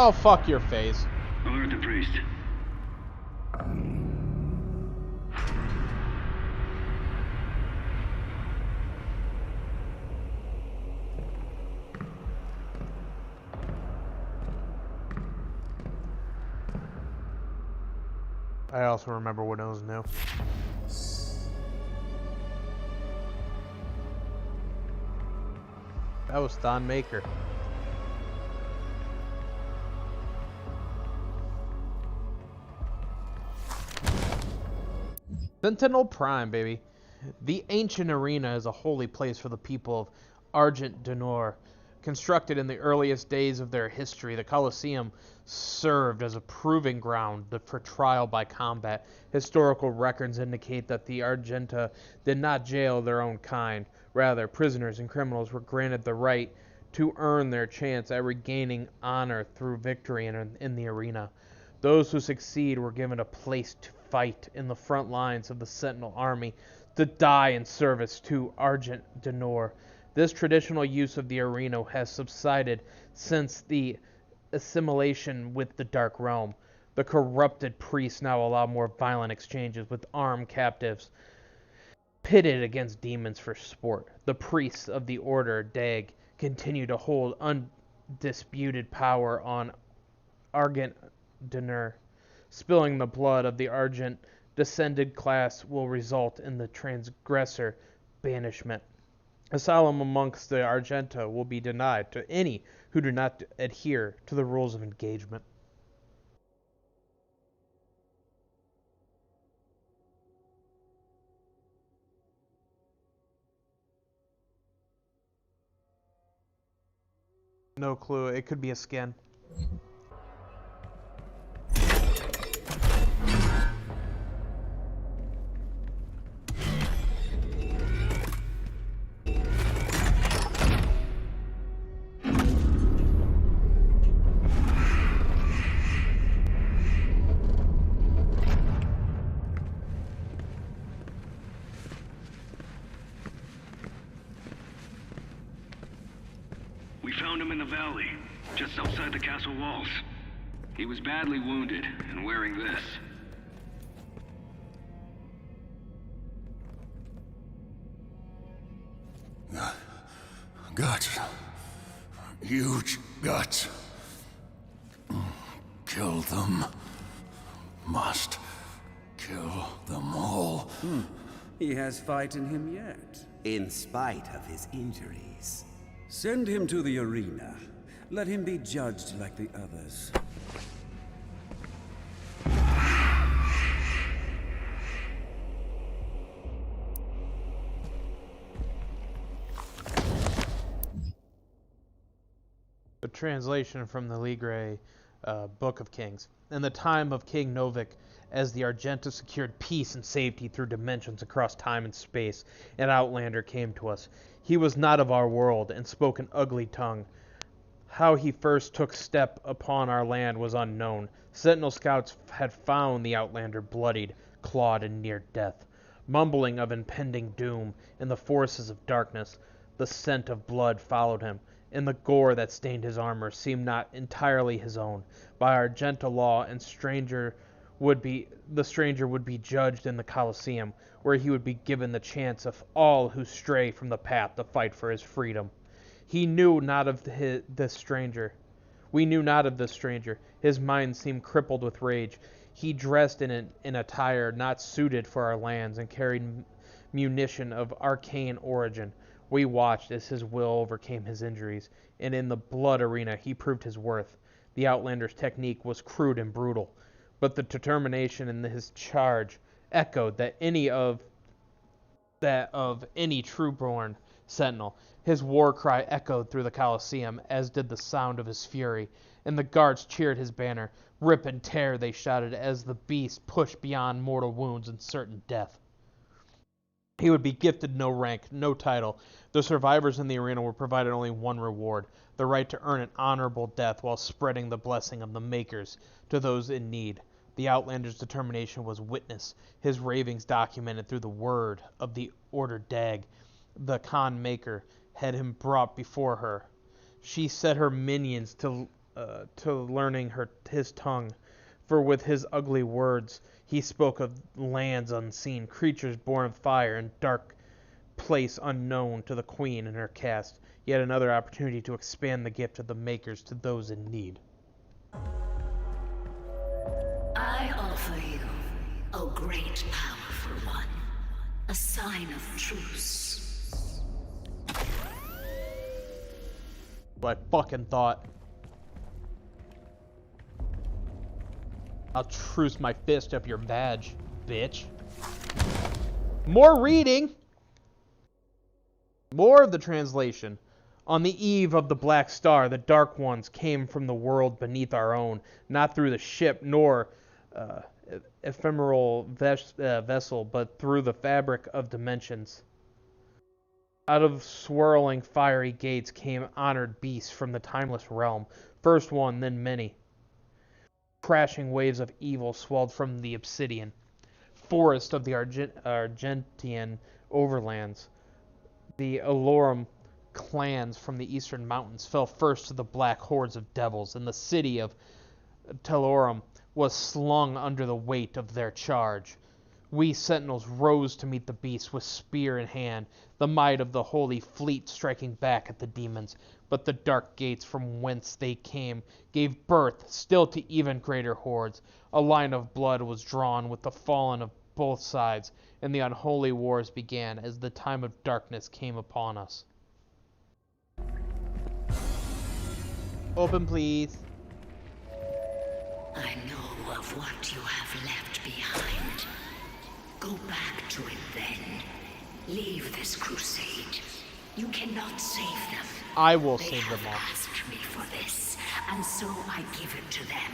Oh, fuck your face. Alert the priest. I also remember when it was new. That was Thon Maker. Sentinel Prime, baby. The ancient arena is a holy place for the people of Argent Denor. Constructed in the earliest days of their history, the Colosseum served as a proving ground for trial by combat. Historical records indicate that the Argenta did not jail their own kind. Rather, prisoners and criminals were granted the right to earn their chance at regaining honor through victory in the arena. Those who succeed were given a place to fight in the front lines of the Sentinel army, to die in service to Argent Denor. This traditional use of the arena has subsided since the assimilation with the Dark Realm. The corrupted priests now allow more violent exchanges with armed captives pitted against demons for sport. The priests of the Order Dag continue to hold undisputed power on Argent Denor. Spilling the blood of the Argent descended class will result in the transgressor banishment. Asylum amongst the Argenta will be denied to any who do not adhere to the rules of engagement. No clue. It could be a skin. We found him in the valley, just outside the castle walls. He was badly wounded and wearing this. Guts. Huge guts. Kill them. Must kill them all. He has fight in him yet. In spite of his injuries. Send him to the arena. Let him be judged like the others. A translation from the Ligre Book of Kings. In the time of King Novik, as the Argenta secured peace and safety through dimensions across time and space, an outlander came to us. He was not of our world and spoke an ugly tongue. How he first took step upon our land was unknown. Sentinel scouts had found the outlander bloodied, clawed, and near death. Mumbling of impending doom and the forces of darkness, the scent of blood followed him, and the gore that stained his armor seemed not entirely his own. By Argenta law, and the stranger would be judged in the Colosseum, where he would be given the chance of all who stray from the path to fight for his freedom. He knew not of this stranger. We knew not of this stranger. His mind seemed crippled with rage. He dressed in an attire not suited for our lands and carried munition of arcane origin. We watched as his will overcame his injuries, and in the blood arena he proved his worth. The Outlander's technique was crude and brutal, but the determination in his charge echoed that of any true-born sentinel. His war cry echoed through the Colosseum, as did the sound of his fury, and the guards cheered his banner. Rip and tear, they shouted, as the beast pushed beyond mortal wounds and certain death. He would be gifted no rank, no title. The survivors in the arena were provided only one reward, the right to earn an honorable death while spreading the blessing of the Makers to those in need. The Outlander's determination was witnessed, his ravings documented through the word of the Order Dag. The Maker had him brought before her. She set her minions to to learning his tongue, for with his ugly words he spoke of lands unseen, creatures born of fire, and dark place unknown to the queen and her caste. Yet another opportunity to expand the gift of the makers to those in need. I offer you, O great powerful one, a sign of truce. What I fucking thought. I'll truce my fist up your badge, bitch. More reading! More of the translation. On the eve of the Black Star, the Dark Ones came from the world beneath our own, not through the ship nor ephemeral vessel, but through the fabric of dimensions. Out of swirling fiery gates came honored beasts from the timeless realm, first one, then many. Crashing waves of evil swelled from the obsidian forest of the Argentian overlands. The Alorum clans from the eastern mountains fell first to the black hordes of devils, and the city of Telorum was slung under the weight of their charge. We sentinels rose to meet the beasts with spear in hand, the might of the holy fleet striking back at the demons. But the dark gates from whence they came gave birth still to even greater hordes. A line of blood was drawn with the fallen of both sides, and the unholy wars began as the time of darkness came upon us. Open, please. I know of what you have left behind. Go back to it then. Leave this crusade. You cannot save them. I will They save them have all. asked me for this, and so I give it to them.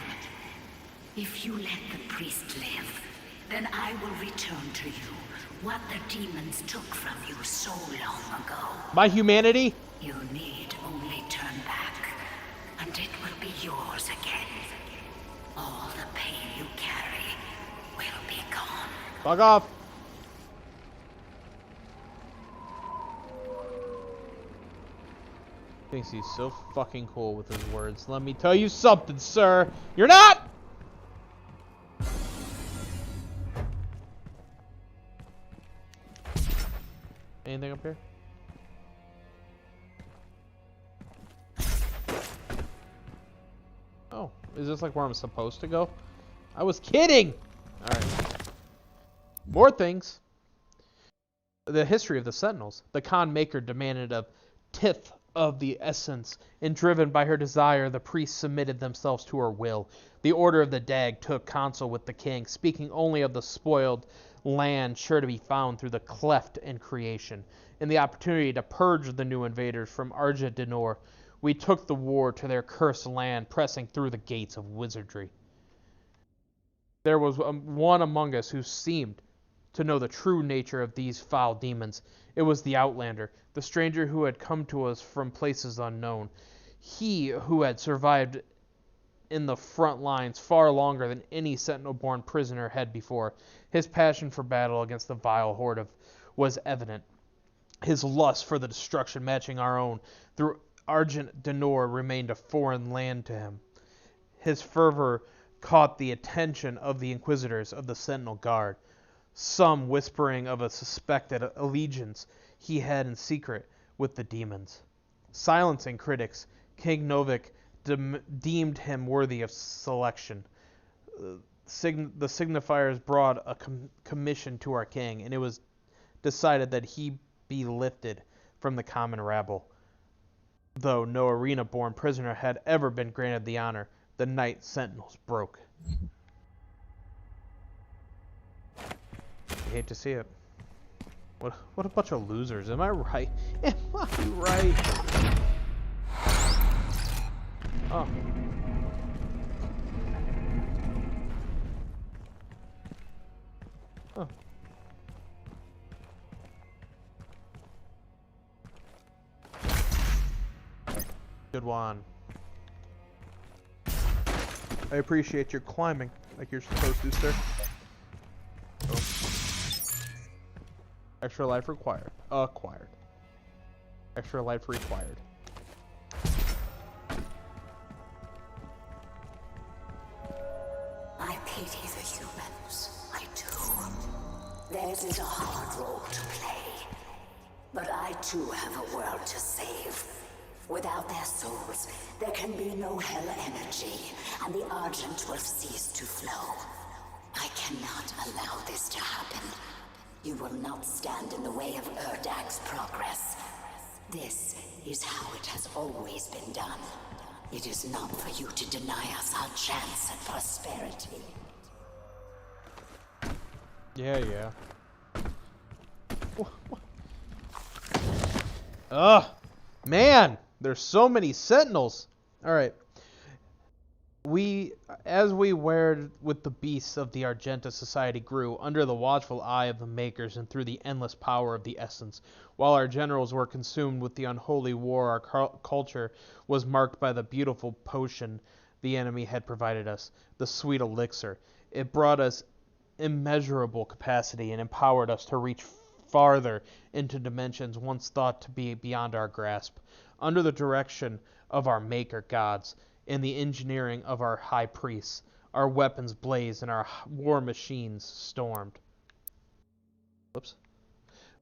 If you let the priest live, then I will return to you what the demons took from you so long ago. My humanity? You need only turn back, and it will be yours again. All the pain you carry will be gone. Fuck off. Thinks he's so fucking cool with his words. Let me tell you something, sir. You're not! Anything up here? Oh, is this like where I'm supposed to go? I was kidding! Alright. More things. The history of the Sentinels. The Khan Maker demanded a tithe of the essence, and driven by her desire, the priests submitted themselves to her will. The Order of the Dag took counsel with the king, speaking only of the spoiled land sure to be found through the cleft in creation. In the opportunity to purge the new invaders from Arja Denor, we took the war to their cursed land, pressing through the gates of wizardry. There was one among us who seemed to know the true nature of these foul demons. It was the Outlander, the stranger who had come to us from places unknown. He who had survived in the front lines far longer than any Sentinel-born prisoner had before. His passion for battle against the vile horde was evident. His lust for the destruction matching our own through Argent Denor remained a foreign land to him. His fervor caught the attention of the Inquisitors of the Sentinel Guard, some whispering of a suspected allegiance he had in secret with the demons. Silencing critics, King Novik deemed him worthy of selection. The signifiers brought a commission to our king, and it was decided that he be lifted from the common rabble. Though no arena-born prisoner had ever been granted the honor, the Night Sentinels broke. I hate to see it. What a bunch of losers. Am I right? Am I right? Oh. Huh. Good one. I appreciate your climbing like you're supposed to, sir. Oh. Extra life required. Acquired. Extra life required. This is a hard role to play. But I too have a world to save. Without their souls, there can be no hell energy, and the Argent will cease to flow. I cannot allow this to happen. You will not stand in the way of Erdak's progress. This is how it has always been done. It is not for you to deny us our chance at prosperity. Yeah. Ugh! Man! There's so many sentinels! Alright. As we wared with the beasts of the Argenta society grew, under the watchful eye of the Makers and through the endless power of the Essence, while our generals were consumed with the unholy war, our culture was marked by the beautiful potion the enemy had provided us, the sweet elixir. It brought us immeasurable capacity and empowered us to reach farther into dimensions once thought to be beyond our grasp. Under the direction of our Maker gods, and the engineering of our high priests, our weapons blazed and our war machines stormed.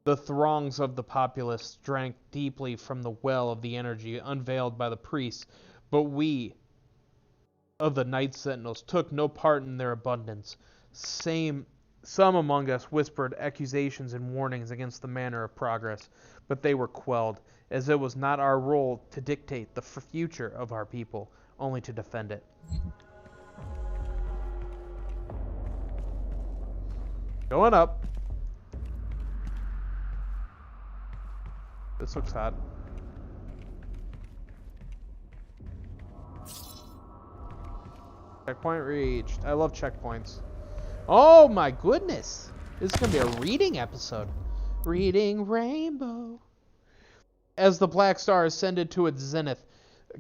The throngs of the populace drank deeply from the well of the energy unveiled by the priests, but we of the Night Sentinels took no part in their abundance. Some among us whispered accusations and warnings against the manner of progress, but they were quelled, as it was not our role to dictate the future of our people, only to defend it. Going up. This looks hot. Checkpoint reached. I love checkpoints. Oh my goodness! This is going to be a reading episode. Reading Rainbow. As the Black Star ascended to its zenith,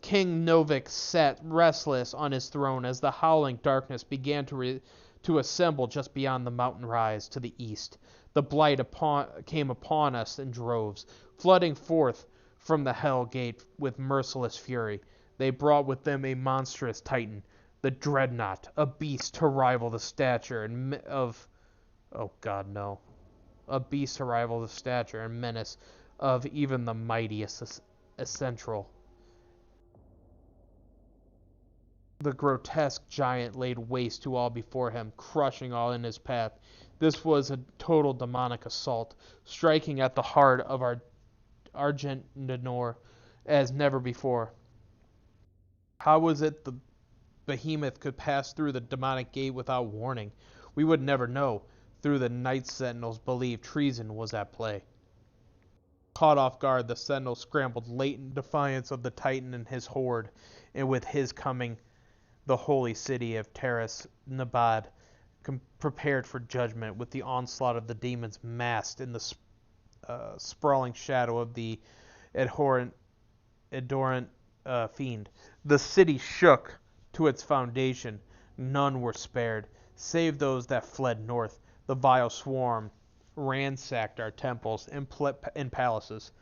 King Novik sat restless on his throne as the howling darkness began to assemble just beyond the mountain rise to the east. The blight came upon us in droves, flooding forth from the Hell Gate with merciless fury. They brought with them a monstrous titan, the Dreadnought, a beast to rival the stature and menace of even the mightiest Essential. The grotesque giant laid waste to all before him, crushing all in his path. This was a total demonic assault, striking at the heart of our Argent Denor as never before. How was it the behemoth could pass through the demonic gate without warning? We would never know. Through the Night Sentinels believed treason was at play. Caught off guard, the Sentinels scrambled late in defiance of the Titan and his horde, and with his coming, the holy city of Terras Nabad prepared for judgment, with the onslaught of the demons massed in the sprawling shadow of the adorant fiend. The city shook to its foundation. None were spared, save those that fled north. The vile swarm ransacked our temples and palaces,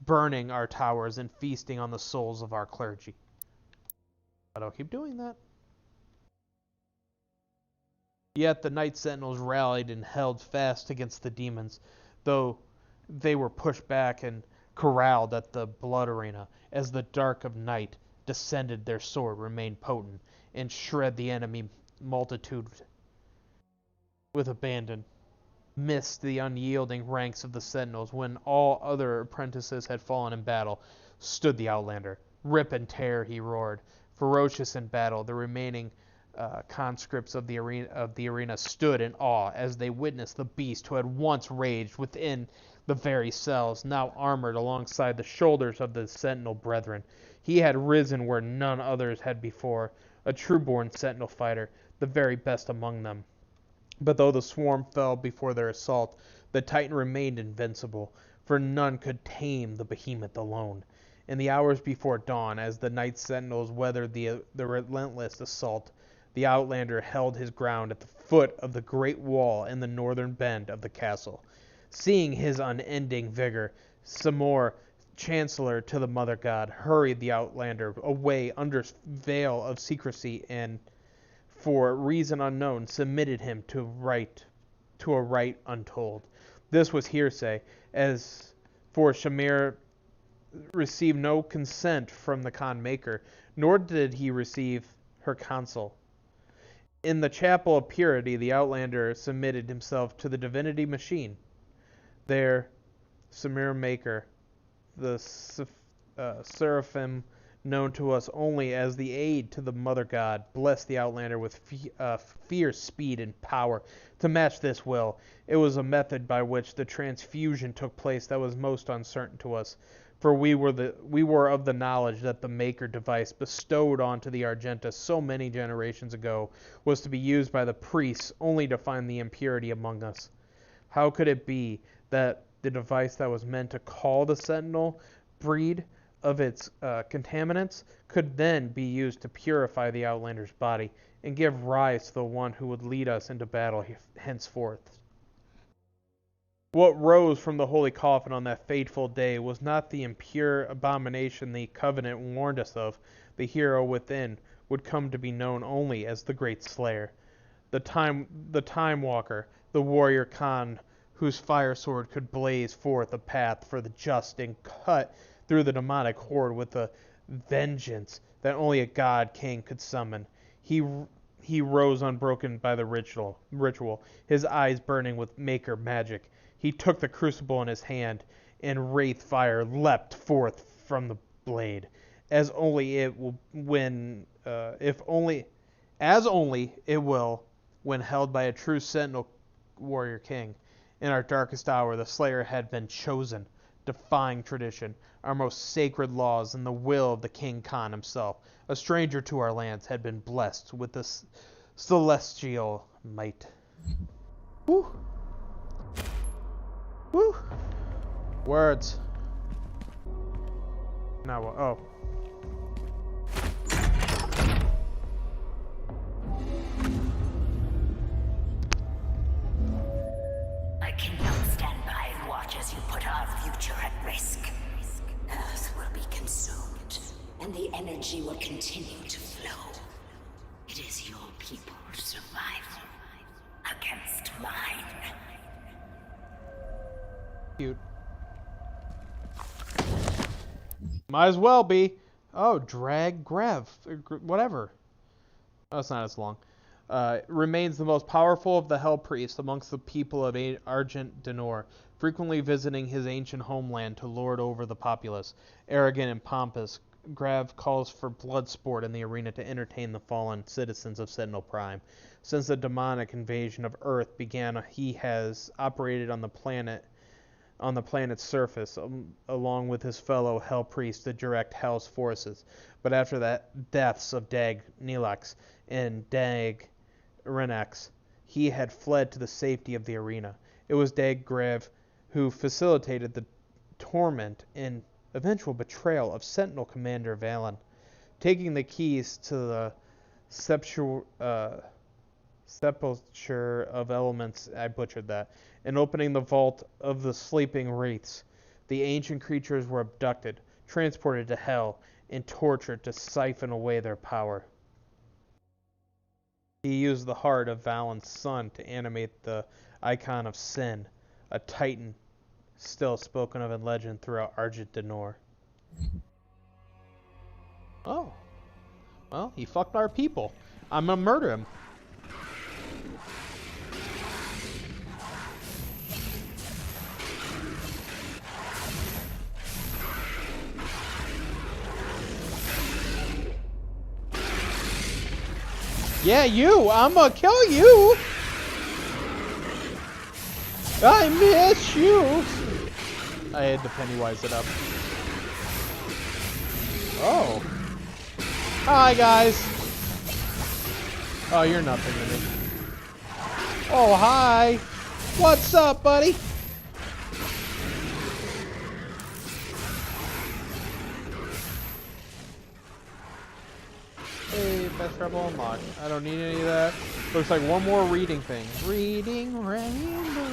burning our towers and feasting on the souls of our clergy. But I'll keep doing that. Yet the Night Sentinels rallied and held fast against the demons, though they were pushed back and corralled at the blood arena. As the dark of night descended, their sword remained potent and shred the enemy multitude with abandon. Missed the unyielding ranks of the Sentinels. When all other apprentices had fallen in battle, stood the Outlander. Rip and tear, he roared. Ferocious in battle, the remaining conscripts of the arena stood in awe as they witnessed the beast who had once raged within the very cells, now armored alongside the shoulders of the Sentinel brethren. He had risen where none others had before, a true-born Sentinel fighter, the very best among them. But though the swarm fell before their assault, the Titan remained invincible, for none could tame the behemoth alone. In the hours before dawn, as the Night Sentinels weathered the relentless assault, the Outlander held his ground at the foot of the great wall in the northern bend of the castle. Seeing his unending vigor, Samor, Chancellor to the Mother God, hurried the Outlander away under veil of secrecy and, for reason unknown, submitted him to right to a right untold. This was hearsay, as for Shamir received no consent from the Khan maker, nor did he receive her counsel. In the chapel of purity, the Outlander submitted himself to the divinity machine. There, Shamir maker, the seraphim known to us only as the aid to the mother god, blessed the Outlander with fierce speed and power to match this will. It was a method by which the transfusion took place that was most uncertain to us, for we were of the knowledge that the maker device bestowed onto the Argenta so many generations ago was to be used by the priests only to find the impurity among us. How could it be that the device that was meant to call the Sentinel breed of its contaminants could then be used to purify the Outlander's body and give rise to the one who would lead us into battle henceforth? What rose from the holy coffin on that fateful day was not the impure abomination the Covenant warned us of. The hero within would come to be known only as the Great Slayer, the Time Walker, the warrior Khan, whose fire sword could blaze forth a path for the just and cut through the demonic horde with a vengeance that only a god king could summon. He rose unbroken by the ritual, his eyes burning with maker magic. He took the crucible in his hand, and wraith fire leapt forth from the blade, as only it will when held by a true sentinel warrior king. In our darkest hour, the Slayer had been chosen, defying tradition, our most sacred laws, and the will of the King Khan himself. A stranger to our lands had been blessed with this celestial might. Woo! Woo! Words. Now what? Oh. I cannot stand by and watch as you put our future at risk. Earth will be consumed, and the energy will continue to flow. It is your people's survival against mine. Cute. Might as well be. Oh, drag Grev. Whatever. Oh, it's not as long. Remains the most powerful of the Hell Priests amongst the people of Argent Denor, frequently visiting his ancient homeland to lord over the populace. Arrogant and pompous, Grav calls for blood sport in the arena to entertain the fallen citizens of Sentinel Prime. Since the demonic invasion of Earth began, he has operated on the planet's surface, along with his fellow Hell Priests to direct Hell's forces. But after the deaths of Dag Nilax and Dag Renax, he had fled to the safety of the arena. It was Dag Grev who facilitated the torment and eventual betrayal of Sentinel Commander Valen, taking the keys to the sepulchre of elements, I butchered that, and opening the vault of the sleeping wraiths. The ancient creatures were abducted, transported to Hell, and tortured to siphon away their power. He used the heart of Valen's son to animate the icon of Sin, a titan still spoken of in legend throughout Argent Denor. Oh. Well, he fucked our people. I'm gonna murder him. Yeah, you! I'm gonna kill you! I miss you! I had to Pennywise it up. Oh. Hi, guys! Oh, you're nothing to me. Oh, hi! What's up, buddy? Hey, best rebel unlocked. I don't need any of that. Looks like one more reading thing. Reading rainbow.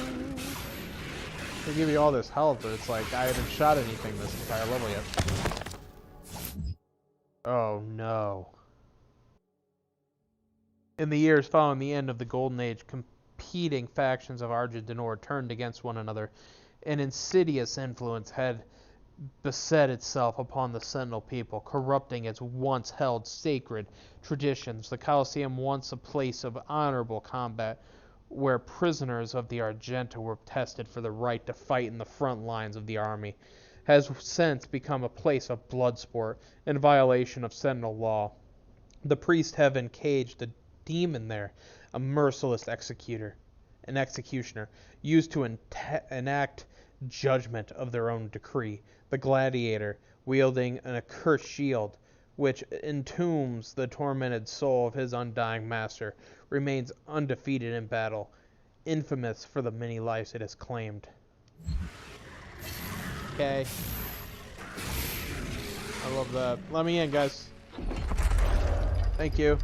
They give you all this health, but it's like I haven't shot anything this entire level yet. Oh no. In the years following the end of the Golden Age, competing factions of Argent Denor turned against one another. An insidious influence had beset itself upon the Sentinel people, corrupting its once held sacred traditions. The Colosseum, once a place of honorable combat, where prisoners of the Argenta were tested for the right to fight in the front lines of the army, has since become a place of blood sport in violation of Sentinel law. The priests have encaged a demon there, a merciless executioner, used to enact judgment of their own decree. The gladiator, wielding an accursed shield, which entombs the tormented soul of his undying master, remains undefeated in battle, infamous for the many lives it has claimed. Okay. I love that. Let me in, guys. Thank you.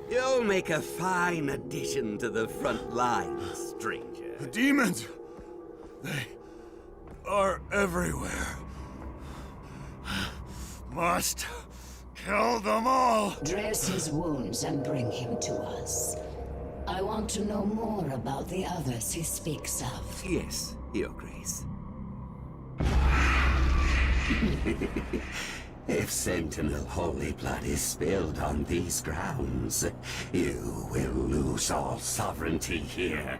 You'll make a fine addition to the front line, stranger. The demons! They are everywhere. Must kill them all! Dress his wounds and bring him to us. I want to know more about the others he speaks of. Yes, Your Grace. If Sentinel holy blood is spilled on these grounds, you will lose all sovereignty here.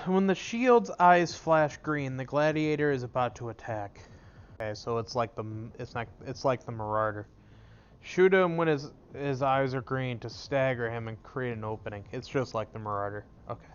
When the shield's eyes flash green, the gladiator is about to attack. Okay, so it's like the Marauder. Shoot him when his eyes are green to stagger him and create an opening. It's just like the Marauder. Okay.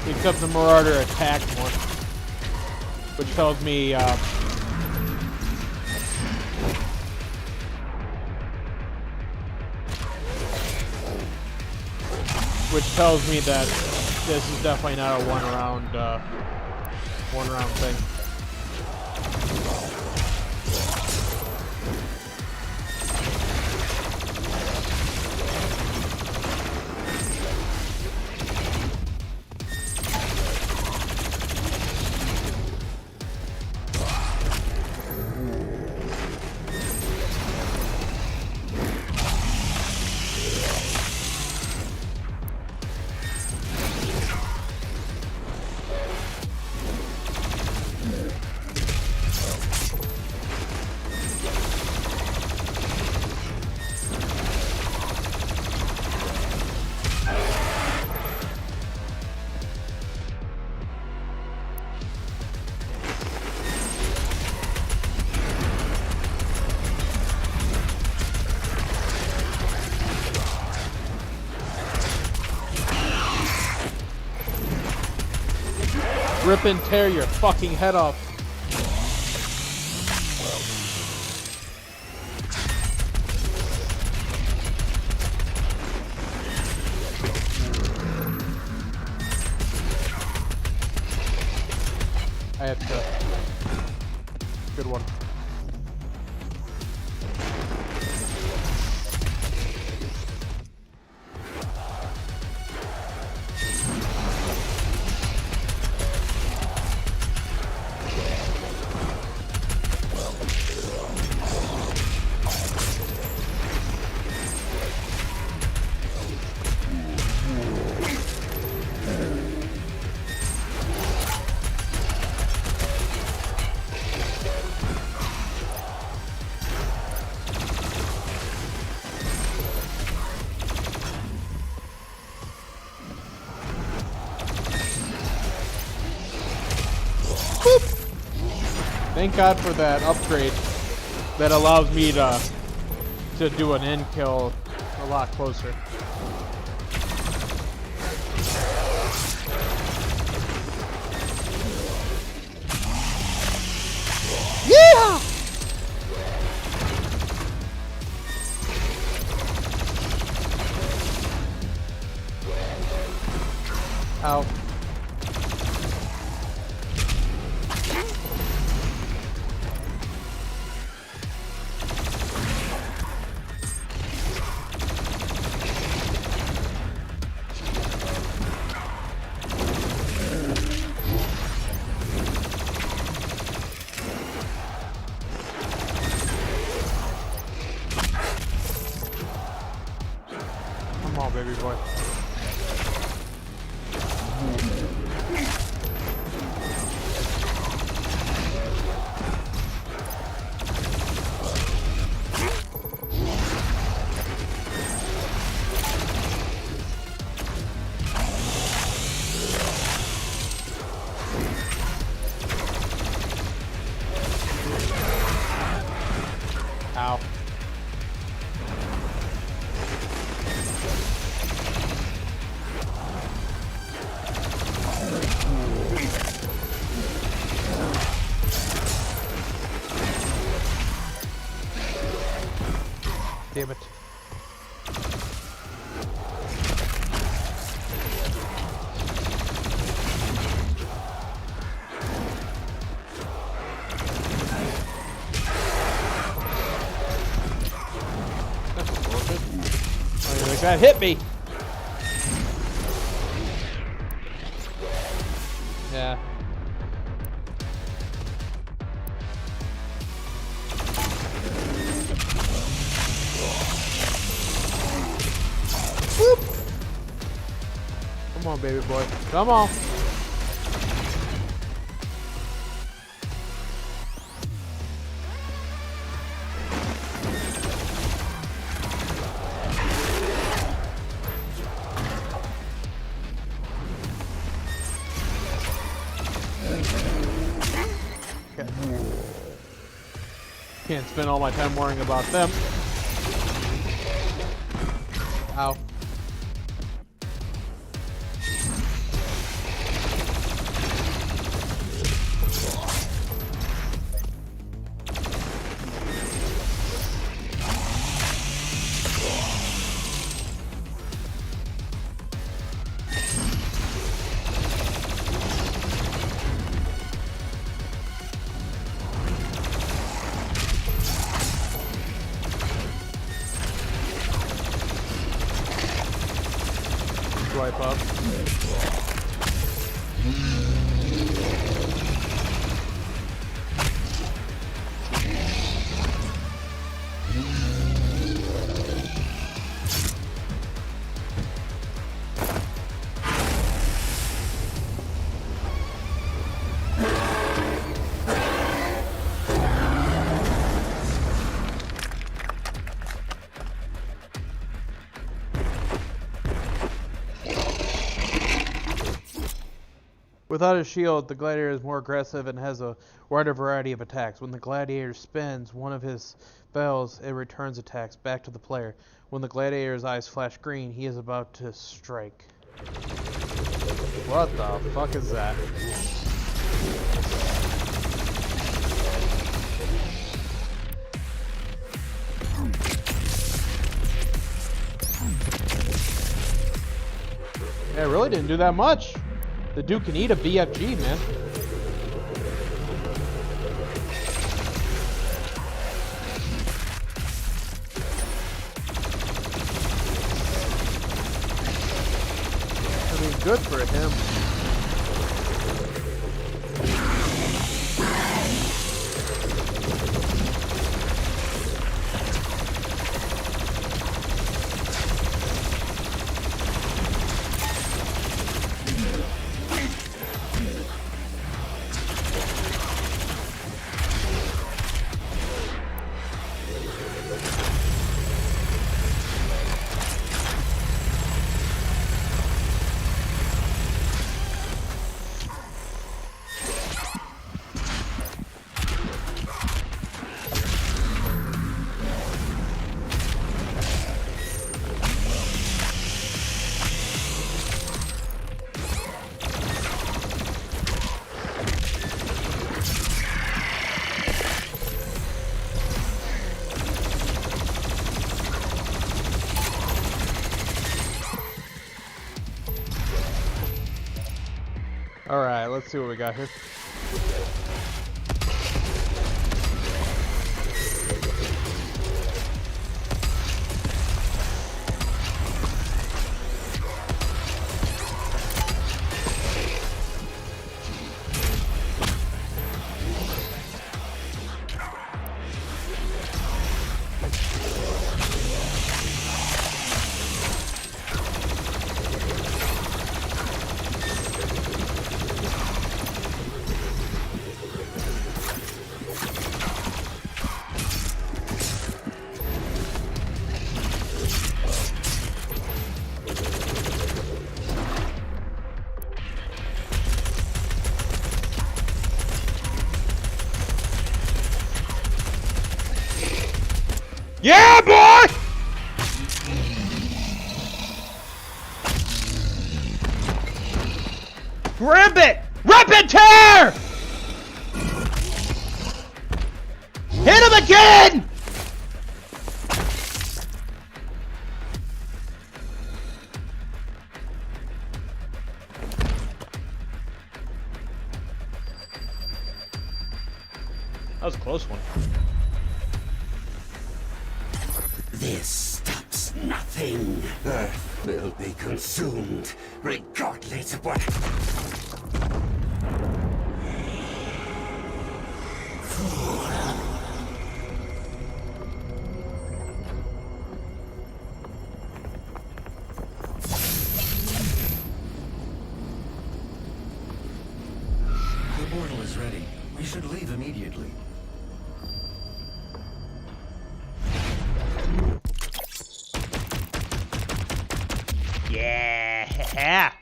Except the Marauder attacked more, which tells me that this is definitely not a one round thing. rip and tear your fucking head off. I have to. Good one. Thank God for that upgrade that allows me to do an end kill a lot closer. Yeah! Ow. Come on, baby boy. Ow. Damn it. That's bullshit. Oh, like that hit me. Yeah. Whoop. Come on, baby boy. Come on. Okay. Can't spend all my time worrying about them. Ow. Swipe up. Without a shield, the gladiator is more aggressive and has a wider variety of attacks. When the gladiator spins one of his spells, it returns attacks back to the player. When the gladiator's eyes flash green, he is about to strike. What the fuck is that? really didn't do that much. The dude can eat a BFG, man. I mean, good for him. Alright, let's see what we got here. Yeah, boy! Rip it! Rip it, tear! Hit him again! That was a close one. This stops nothing. Earth will be consumed, regardless of what... The portal is ready. We should leave immediately. Yeah!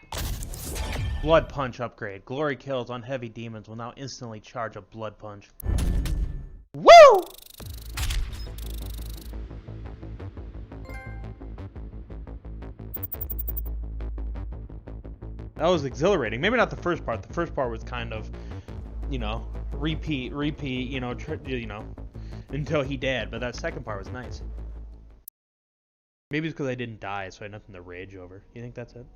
Blood Punch upgrade. Glory kills on heavy demons will now instantly charge a Blood Punch. Woo! That was exhilarating. Maybe not the first part. The first part was kind of, you know, repeat, you know, until he died. But that second part was nice. Maybe it's because I didn't die, so I had nothing to rage over. You think that's it?